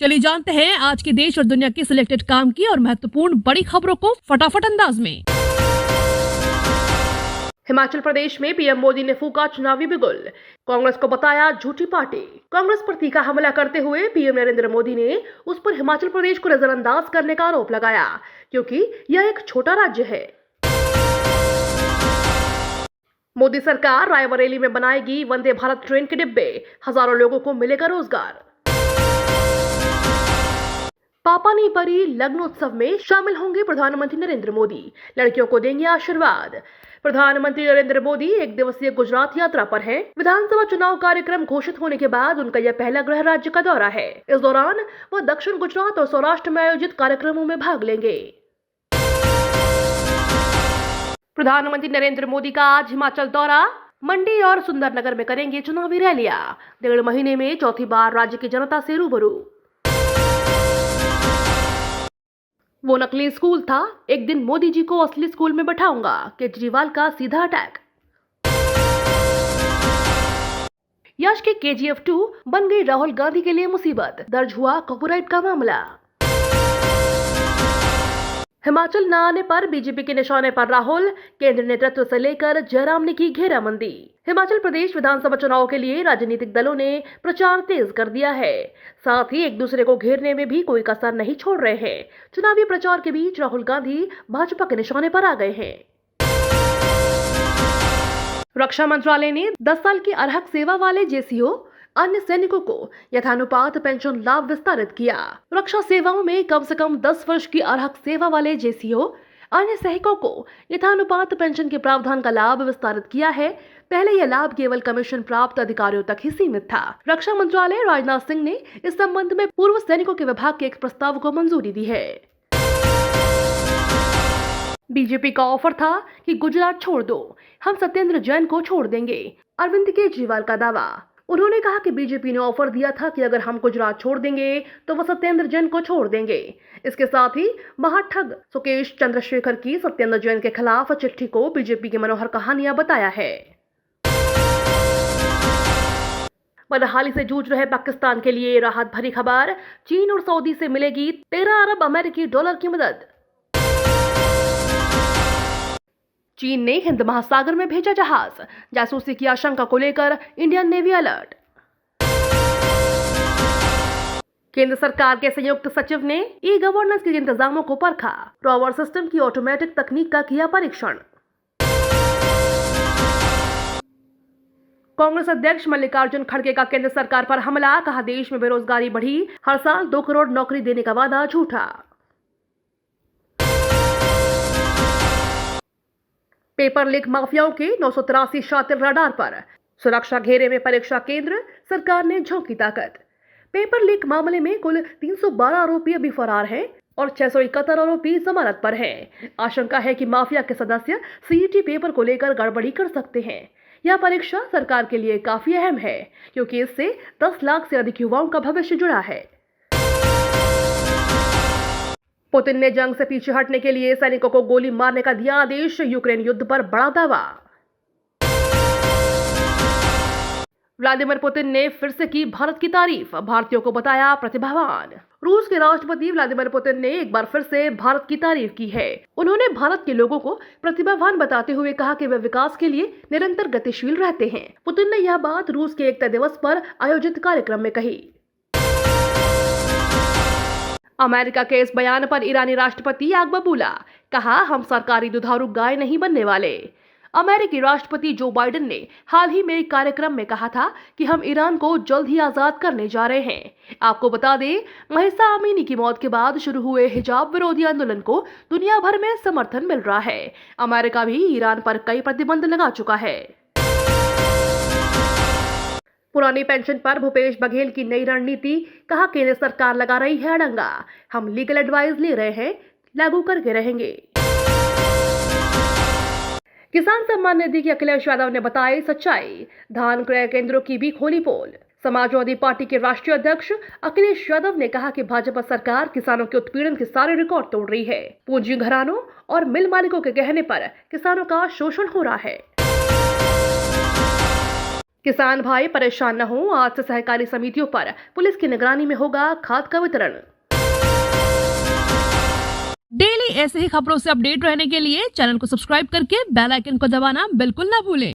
चलिए जानते हैं आज के देश और दुनिया की सिलेक्टेड काम की और महत्वपूर्ण बड़ी खबरों को फटाफट अंदाज में। हिमाचल प्रदेश में पीएम मोदी ने फूका चुनावी बिगुल, कांग्रेस को बताया झूठी पार्टी। कांग्रेस पर तीखा हमला करते हुए पीएम नरेंद्र मोदी ने उस पर हिमाचल प्रदेश को नजरअंदाज करने का आरोप लगाया, क्योंकि यह एक छोटा राज्य है। मोदी सरकार रायबरेली में बनाएगी वंदे भारत ट्रेन के डिब्बे, हजारों लोगों को मिलेगा रोजगार। पापा नहीं परी लग्नोत्सव में शामिल होंगे प्रधानमंत्री नरेंद्र मोदी, लड़कियों को देंगे आशीर्वाद। प्रधानमंत्री नरेंद्र मोदी एक दिवसीय गुजरात यात्रा पर हैं। विधानसभा चुनाव कार्यक्रम घोषित होने के बाद उनका यह पहला गृह राज्य का दौरा है। इस दौरान वह दक्षिण गुजरात और सौराष्ट्र में आयोजित कार्यक्रमों में भाग लेंगे। प्रधानमंत्री नरेंद्र मोदी का आज हिमाचल दौरा, मंडी और सुंदरनगर में करेंगे चुनावी रैलियां। 1.5 महीने में चौथी बार राज्य की जनता से रूबरू। वो नकली स्कूल था, एक दिन मोदी जी को असली स्कूल में बैठाऊंगा, केजरीवाल का सीधा अटैक। यश की KGF 2 बन गई राहुल गांधी के लिए मुसीबत, दर्ज हुआ कॉपीराइट का मामला। हिमाचल न आने पर बीजेपी के निशाने पर राहुल, केंद्र नेतृत्व से लेकर जयराम ने की घेराबंदी। हिमाचल प्रदेश विधानसभा चुनाव के लिए राजनीतिक दलों ने प्रचार तेज कर दिया है, साथ ही एक दूसरे को घेरने में भी कोई कसर नहीं छोड़ रहे हैं। चुनावी प्रचार के बीच राहुल गांधी भाजपा के निशाने पर आ गए हैं। रक्षा मंत्रालय ने 10 साल की अर्हक सेवा वाले JCO अन्य सैनिकों को यथानुपात पेंशन लाभ विस्तारित किया। रक्षा सेवाओं में कम से कम 10 वर्ष की अर्हक सेवा वाले JCO अन्य सैनिकों को यथानुपात पेंशन के प्रावधान का लाभ विस्तारित किया है। पहले यह लाभ केवल कमीशन प्राप्त अधिकारियों तक ही सीमित था। रक्षा मंत्रालय राजनाथ सिंह ने इस संबंध में पूर्व सैनिकों के विभाग के एक प्रस्ताव को मंजूरी दी है। बीजेपी का ऑफर था कि गुजरात छोड़ दो, हम सत्येंद्र जैन को छोड़ देंगे, अरविंद केजरीवाल का दावा। उन्होंने कहा कि बीजेपी ने ऑफर दिया था कि अगर हम गुजरात छोड़ देंगे तो वह सत्येंद्र जैन को छोड़ देंगे। इसके साथ ही महाठग सुकेश चंद्रशेखर की सत्येंद्र जैन के खिलाफ चिट्ठी को बीजेपी की मनोहर कहानियां बताया है। बदहाली से जूझ रहे पाकिस्तान के लिए राहत भरी खबर, चीन और सऊदी से मिलेगी 13 अरब अमेरिकी डॉलर की मदद। चीन ने हिंद महासागर में भेजा जहाज, जासूसी की आशंका को लेकर इंडियन नेवी अलर्ट। केंद्र सरकार के संयुक्त सचिव ने ई-गवर्नेंस के इंतजामों को परखा, रोवर सिस्टम की ऑटोमेटिक तकनीक का किया परीक्षण। कांग्रेस अध्यक्ष मल्लिकार्जुन खड़गे का केंद्र सरकार पर हमला, कहा देश में बेरोजगारी बढ़ी, हर साल 2 करोड़ नौकरी देने का वादा झूठा। पेपर लीक माफियाओं के 983 शातिर रडार पर, सुरक्षा घेरे में परीक्षा केंद्र, सरकार ने झोंकी ताकत। पेपर लीक मामले में कुल 312 आरोपी अभी फरार हैं और 671 आरोपी जमानत पर हैं। आशंका है कि माफिया के सदस्य CET पेपर को लेकर गड़बड़ी कर सकते हैं। यह परीक्षा सरकार के लिए काफी अहम है, क्योंकि इससे 10 लाख से अधिक युवाओं का भविष्य जुड़ा है। पुतिन ने जंग से पीछे हटने के लिए सैनिकों को गोली मारने का दिया आदेश, यूक्रेन युद्ध पर बड़ा दावा। व्लादिमीर पुतिन ने फिर से की भारत की तारीफ, भारतीयों को बताया प्रतिभावान। रूस के राष्ट्रपति व्लादिमीर पुतिन ने एक बार फिर से भारत की तारीफ की है। उन्होंने भारत के लोगों को प्रतिभावान बताते हुए कहा कि वे विकास के लिए निरंतर गतिशील रहते हैं। पुतिन ने यह बात रूस के एकता दिवस पर आयोजित कार्यक्रम में कही। अमेरिका के इस बयान पर ईरानी राष्ट्रपति आगबबूला, कहा हम सरकारी दुधारू गाय नहीं बनने वाले। अमेरिकी राष्ट्रपति जो बाइडेन ने हाल ही में एक कार्यक्रम में कहा था कि हम ईरान को जल्द ही आजाद करने जा रहे हैं। आपको बता दें, महिसा अमीनी की मौत के बाद शुरू हुए हिजाब विरोधी आंदोलन को दुनिया भर में समर्थन मिल रहा है। अमेरिका भी ईरान पर कई प्रतिबंध लगा चुका है। पुरानी पेंशन पर भूपेश बघेल की नई रणनीति, कहा केंद्र सरकार लगा रही है अड़ंगा, हम लीगल एडवाइस ले रहे हैं, लागू करके रहेंगे। किसान सम्मान निधि की अखिलेश यादव ने बताई सच्चाई, धान क्रय केंद्रों की भी खोली पोल। समाजवादी पार्टी के राष्ट्रीय अध्यक्ष अखिलेश यादव ने कहा कि भाजपा सरकार किसानों के उत्पीड़न के सारे रिकॉर्ड तोड़ रही है। पूंजी घरानों और मिल मालिकों के कहने पर किसानों का शोषण हो रहा है। किसान भाई परेशान न हो, आज से सहकारी समितियों पर पुलिस की निगरानी में होगा खाद का वितरण। डेली ऐसे ही खबरों से अपडेट रहने के लिए चैनल को सब्सक्राइब करके बेल आइकन को दबाना बिल्कुल ना भूलें।